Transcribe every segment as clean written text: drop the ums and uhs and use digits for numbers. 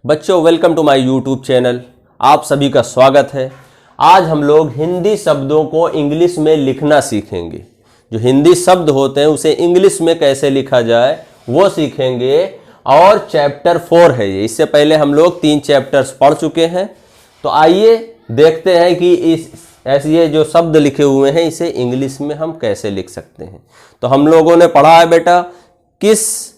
बच्चों welcome to my YouTube channel. आप सभी का स्वागत है। आज हम लोग हिंदी शब्दों को इंग्लिश में लिखना सीखेंगे। जो हिंदी शब्द होते हैं उसे इंग्लिश में कैसे लिखा जाए वो सीखेंगे। और चैप्टर 4 है ये। इससे पहले हम लोग 3 चैप्टर्स पढ़ चुके हैं। तो आइए देखते हैं कि इस ऐसे ये जो शब्द लिखे हुए हैं इसे इंग्लिश में हम कैसे लिख सकते हैं। तो हम लोगों ने पढ़ा है बेटा किस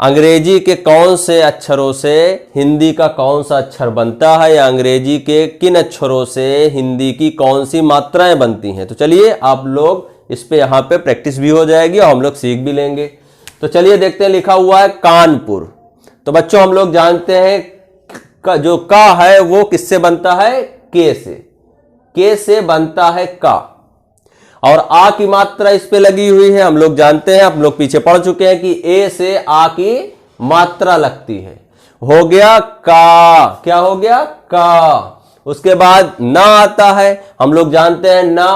अंग्रेजी के कौन से अक्षरों से हिंदी का कौन सा अक्षर बनता है, या अंग्रेजी के किन अक्षरों से हिंदी की कौन सी मात्राएं बनती हैं। तो चलिए आप लोग इस पे यहाँ पे प्रैक्टिस भी हो जाएगी और हम लोग सीख भी लेंगे। तो चलिए देखते हैं। लिखा हुआ है कानपुर। तो बच्चों हम लोग जानते हैं जो का है वो किससे बनता है, के से बनता है का। और आ की मात्रा इस पे लगी हुई है। हम लोग जानते हैं, हम लोग पीछे पढ़ चुके हैं कि ए से आ की मात्रा लगती है। हो गया का, क्या हो गया का। उसके बाद ना आता है। हम लोग जानते हैं ना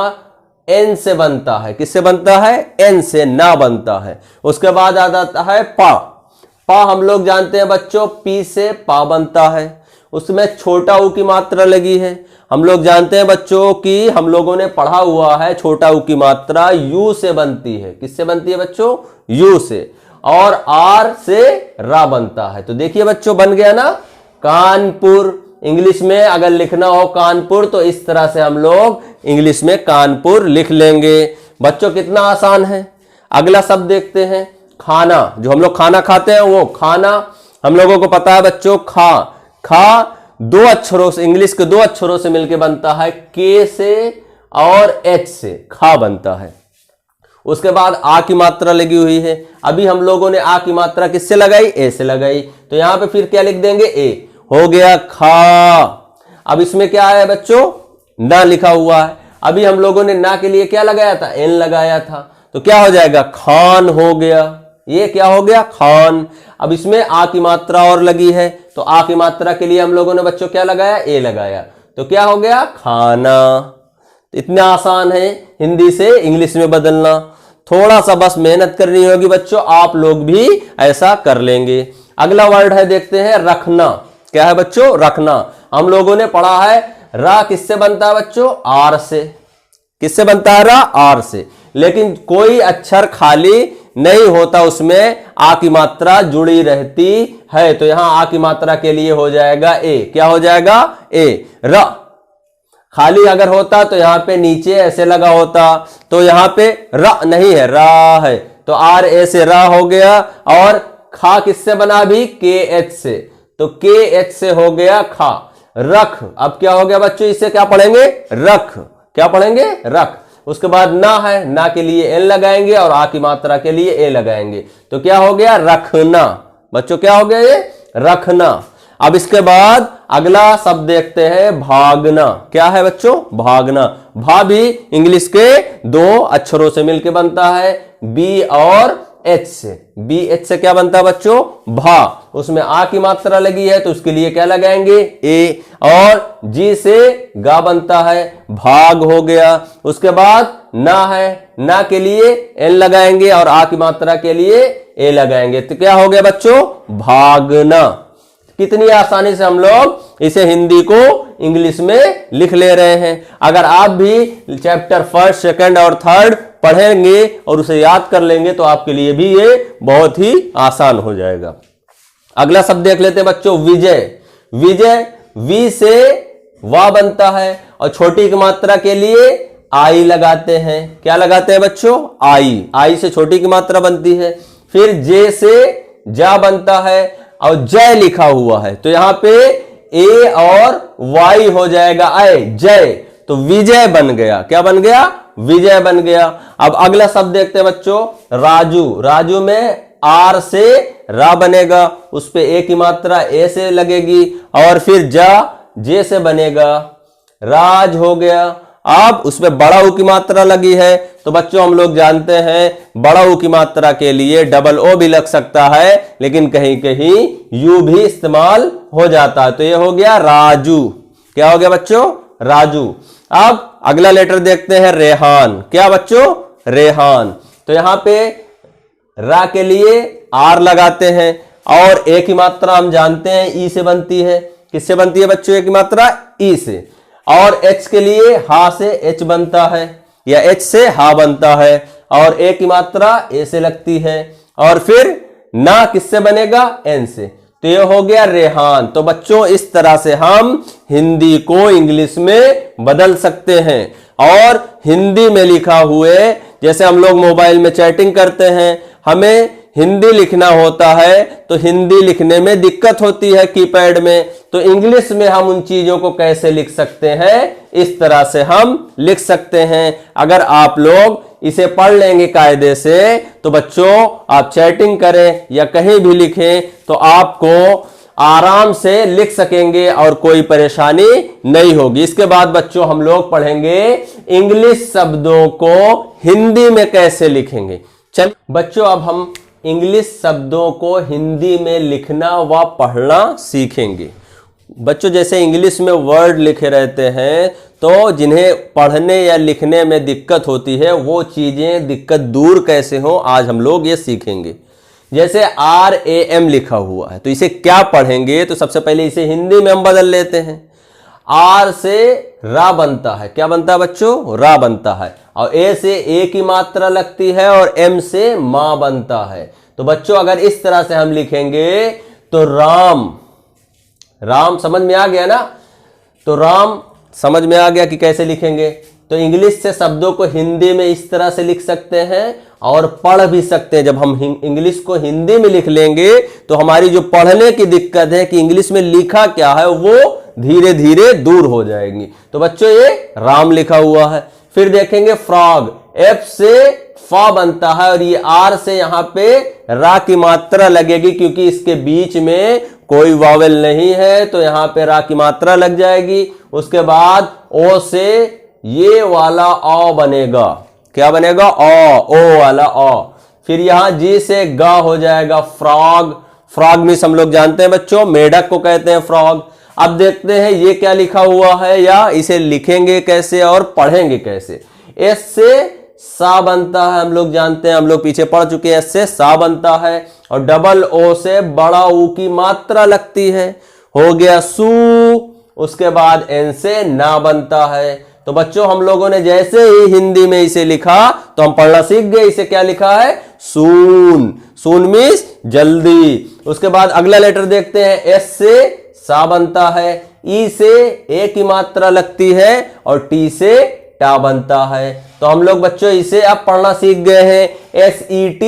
एन से बनता है। किससे बनता है, एन से ना बनता है। उसके बाद आ जाता है पा। पा हम लोग जानते हैं बच्चों पी से पा बनता है। उसमें छोटा ऊ की मात्रा लगी है। हम लोग जानते हैं बच्चों कि हम लोगों ने पढ़ा हुआ है छोटा ऊ की मात्रा यू से बनती है। किससे बनती है बच्चों, यू से। और आर से रा बनता है। तो देखिए बच्चों बन गया ना कानपुर। इंग्लिश में अगर लिखना हो कानपुर तो इस तरह से हम लोग इंग्लिश में कानपुर लिख लेंगे। बच्चों कितना आसान है। अगला शब्द देखते हैं खाना। जो हम लोग खाना खाते हैं वो खाना हम लोगों को पता है बच्चों। खा 2 अक्षरों से, इंग्लिश के 2 अक्षरों से मिलकर बनता है, के से और एच से खा बनता है। उसके बाद आ की मात्रा लगी हुई है। अभी हम लोगों ने आ की मात्रा किससे लगाई, ए से लगाई। तो यहां पे फिर क्या लिख देंगे, ए। हो गया खा। अब इसमें क्या है बच्चों, ना लिखा हुआ है। अभी हम लोगों ने ना के लिए क्या लगाया था, एन लगाया था। तो क्या हो जाएगा, खान हो गया। ये क्या हो गया, खान। अब इसमें आ की मात्रा और लगी है। तो आ की मात्रा के लिए हम लोगों ने बच्चों क्या लगाया, ए लगाया। तो क्या हो गया, खाना। इतना आसान है हिंदी से इंग्लिश में बदलना। थोड़ा सा बस मेहनत करनी होगी बच्चों, आप लोग भी ऐसा कर लेंगे। अगला वर्ड है, देखते हैं रखना। क्या है बच्चों, रखना। हम लोगों ने पढ़ा है रा किससे बनता है बच्चों, आर से। किससे बनता है रा, आर से। लेकिन कोई अक्षर खाली नहीं होता, उसमें आ की मात्रा जुड़ी रहती है। तो यहां आ की मात्रा के लिए हो जाएगा ए। क्या हो जाएगा, ए। र खाली अगर होता तो यहां पे नीचे ऐसे लगा होता। तो यहां पे र नहीं है, रा है। तो आर ए से रा हो गया। और खा किससे बना भी, के एच से। तो के एच से हो गया खा। रख। अब क्या हो गया बच्चों, इसे क्या पढ़ेंगे, रख। क्या पढ़ेंगे, रख। उसके बाद ना है, ना के लिए एन लगाएंगे और आ की मात्रा के लिए ए लगाएंगे। तो क्या हो गया, रखना। बच्चों क्या हो गया, ये रखना। अब इसके बाद अगला शब्द देखते हैं भागना। क्या है बच्चों, भागना। भा भी इंग्लिश के 2 अक्षरों से मिलकर बनता है, बी और एच से। बी एच से क्या बनता है बच्चों, भा। उसमें आ की मात्रा लगी है तो उसके लिए क्या लगाएंगे, ए। और जी से गा बनता है, भाग हो गया। उसके बाद ना है, ना के लिए एन लगाएंगे और आ की मात्रा के लिए ए लगाएंगे। तो क्या हो गया बच्चों, भागना। कितनी आसानी से हम लोग इसे हिंदी को इंग्लिश में लिख ले रहे हैं। अगर आप भी चैप्टर 1, 2 और 3 पढ़ेंगे और उसे याद कर लेंगे तो आपके लिए भी ये बहुत ही आसान हो जाएगा। अगला शब्द देख लेते हैं बच्चों, विजय। विजय वी से वा बनता है और छोटी की मात्रा के लिए आई लगाते हैं। क्या लगाते हैं बच्चों, आई। आई से छोटी की मात्रा बनती है। फिर जे से जा बनता है और जय लिखा हुआ है तो यहां पे ए और वाई हो जाएगा, आय, जय। तो विजय बन गया। क्या बन गया, विजय बन गया। अब अगला शब्द देखते हैं बच्चों, राजू। राजू में आर से रा बनेगा, उस पे ए की मात्रा ए से लगेगी और फिर जा जे से बनेगा, राज हो गया। अब उसमें बड़ा ऊ की मात्रा लगी है तो बच्चों हम लोग जानते हैं बड़ा ऊ की मात्रा के लिए डबल ओ भी लग सकता है, लेकिन कहीं कहीं यू भी इस्तेमाल हो जाता है। तो ये हो गया राजू। क्या हो गया बच्चों, राजू। अब अगला लेटर देखते हैं रेहान। क्या बच्चों, रेहान। तो यहां पे रा के लिए आर लगाते हैं और ए की मात्रा हम जानते हैं ई से बनती है। किससे बनती है बच्चों ए की मात्रा? ई से। और एच के लिए हा से एच बनता है या एच से हा बनता है, और ए की मात्रा ए से लगती है। और फिर ना किससे बनेगा? एन से। तो ये हो गया रेहान। तो बच्चों इस तरह से हम हिंदी को इंग्लिश में बदल सकते हैं। और हिंदी में लिखा हुए, जैसे हम लोग मोबाइल में चैटिंग करते हैं, हमें हिंदी लिखना होता है तो हिंदी लिखने में दिक्कत होती है कीपैड में, तो इंग्लिश में हम उन चीजों को कैसे लिख सकते हैं? इस तरह से हम लिख सकते हैं। अगर आप लोग इसे पढ़ लेंगे कायदे से तो बच्चों आप चैटिंग करें या कहीं भी लिखें तो आपको आराम से लिख सकेंगे और कोई परेशानी नहीं होगी। इसके बाद बच्चों हम लोग पढ़ेंगे इंग्लिश शब्दों को हिंदी में कैसे लिखेंगे। चल बच्चों अब हम इंग्लिश शब्दों को हिंदी में लिखना व पढ़ना सीखेंगे। बच्चों जैसे इंग्लिश में वर्ड लिखे रहते हैं तो जिन्हें पढ़ने या लिखने में दिक्कत होती है वो चीजें दिक्कत दूर कैसे हो आज हम लोग ये सीखेंगे। जैसे RAM लिखा हुआ है तो इसे क्या पढ़ेंगे? तो सबसे पहले इसे हिंदी में हम बदल लेते हैं। आर से रा बनता है। क्या बनता है बच्चों? रा बनता है। और ए से ए की मात्रा लगती है और एम से मां बनता है। तो बच्चों अगर इस तरह से हम लिखेंगे तो राम, राम समझ में आ गया ना? तो राम समझ में आ गया कि कैसे लिखेंगे। तो इंग्लिश से शब्दों को हिंदी में इस तरह से लिख सकते हैं और पढ़ भी सकते हैं। जब हम इंग्लिश को हिंदी में लिख लेंगे तो हमारी जो पढ़ने की दिक्कत है कि इंग्लिश में लिखा क्या है वो धीरे धीरे दूर हो जाएगी। तो बच्चों ये राम लिखा हुआ है। फिर देखेंगे फ्रॉग, एफ से फा बनता है और ये आर से यहां पे रा की मात्रा लगेगी क्योंकि इसके बीच में कोई वावेल नहीं है तो यहां पे रा की मात्रा लग जाएगी। उसके बाद ओ से ये वाला औ बनेगा। क्या बनेगा? ओ वाला ओ। फिर यहां जी से गा हो जाएगा फ्रॉग। फ्रॉग में हम लोग जानते हैं बच्चों मेढक को कहते हैं फ्रॉग। अब देखते हैं ये क्या लिखा हुआ है या इसे लिखेंगे कैसे और पढ़ेंगे कैसे। एस से सा बनता है, हम लोग जानते हैं, हम लोग पीछे पढ़ चुके हैं। एस से सा बनता है और डबल ओ से बड़ा ऊ की मात्रा लगती है, हो गया सू। उसके बाद एन से ना बनता है। तो बच्चों हम लोगों ने जैसे ही हिंदी में इसे लिखा तो हम पढ़ना सीख गए। इसे क्या लिखा है? सून। सून मीन्स जल्दी। उसके बाद अगला लेटर देखते हैं। एस से सा बनता है, ई से ए की मात्रा लगती है और टी से टा बनता है। तो हम लोग बच्चों इसे अब पढ़ना सीख गए हैं। SET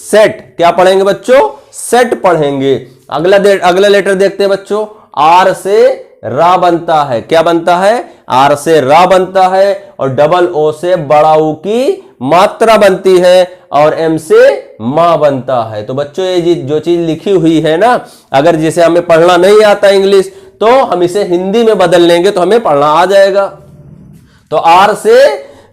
set. क्या पढ़ेंगे बच्चों? सेट पढ़ेंगे। अगला लेटर देखते हैं बच्चों। आर से रा बनता है। क्या बनता है? आर से रा बनता है और डबल ओ से बड़ा ऊ की मात्रा बनती है और एम से मां बनता है। तो बच्चों ये जो चीज लिखी हुई है ना, अगर जिसे हमें पढ़ना नहीं आता इंग्लिश तो हम इसे हिंदी में बदल लेंगे तो हमें पढ़ना आ जाएगा। तो आर से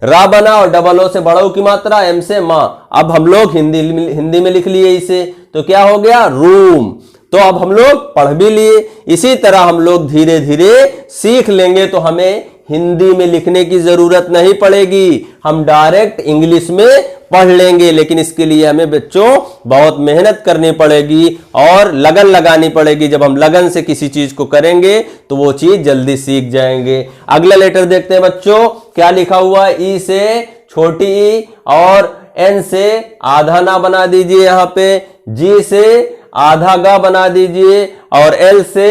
रा बना और डबल ओ से बड़ा ऊ की मात्रा, एम से मां। अब हम लोग हिंदी में लिख लिए इसे, तो क्या हो गया? रूम। तो अब हम लोग पढ़ भी लिए। इसी तरह हम लोग धीरे धीरे सीख लेंगे तो हमें हिंदी में लिखने की जरूरत नहीं पड़ेगी, हम डायरेक्ट इंग्लिश में पढ़ लेंगे। लेकिन इसके लिए हमें बच्चों बहुत मेहनत करनी पड़ेगी और लगन लगानी पड़ेगी। जब हम लगन से किसी चीज को करेंगे तो वो चीज जल्दी सीख जाएंगे। अगला लेटर देखते हैं बच्चों, क्या लिखा हुआ है? ई से छोटी ई और एन से आधा ना बना दीजिए यहां पे, जी से आधा गा बना दीजिए और एल से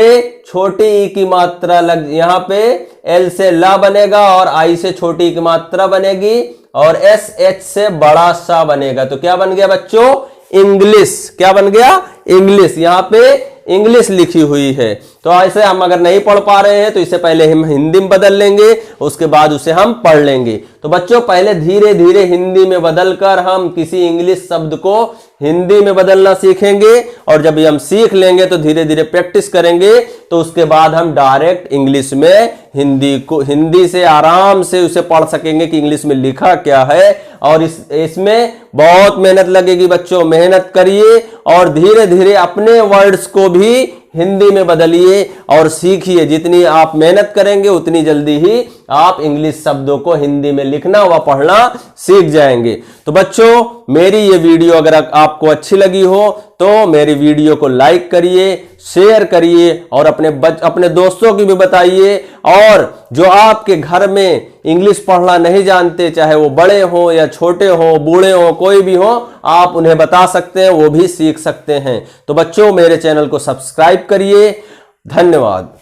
छोटी ई की मात्रा लग, यहां पे एल से ला बनेगा और आई से छोटी ई की मात्रा बनेगी और एस एच से बड़ा सा बनेगा। तो क्या बन गया बच्चों? इंग्लिश। क्या बन गया? इंग्लिश। यहां पे इंग्लिश लिखी हुई है। तो ऐसे हम अगर नहीं पढ़ पा रहे हैं तो इसे पहले हम हिंदी में बदल लेंगे, उसके बाद उसे हम पढ़ लेंगे। तो बच्चों पहले धीरे धीरे हिंदी में बदलकर हम किसी इंग्लिश शब्द को हिंदी में बदलना सीखेंगे और जब हम सीख लेंगे तो धीरे धीरे प्रैक्टिस करेंगे तो उसके बाद हम डायरेक्ट इंग्लिश में हिंदी से आराम से उसे पढ़ सकेंगे कि इंग्लिश में लिखा क्या है। और इसमें बहुत मेहनत लगेगी बच्चों, मेहनत करिए और धीरे धीरे अपने वर्ड्स को भी हिंदी में बदलिए और सीखिए। जितनी आप मेहनत करेंगे उतनी जल्दी ही आप इंग्लिश शब्दों को हिंदी में लिखना व पढ़ना सीख जाएंगे। तो बच्चों, मेरी ये वीडियो अगर आपको अच्छी लगी हो तो मेरी वीडियो को लाइक करिए, शेयर करिए और अपने दोस्तों की भी बताइए। और जो आपके घर में इंग्लिश पढ़ना नहीं जानते, चाहे वो बड़े हो या छोटे हो, बूढ़े हो, कोई भी हो, आप उन्हें बता सकते हैं, वो भी सीख सकते हैं। तो बच्चों, मेरे चैनल को सब्सक्राइब करिए। धन्यवाद।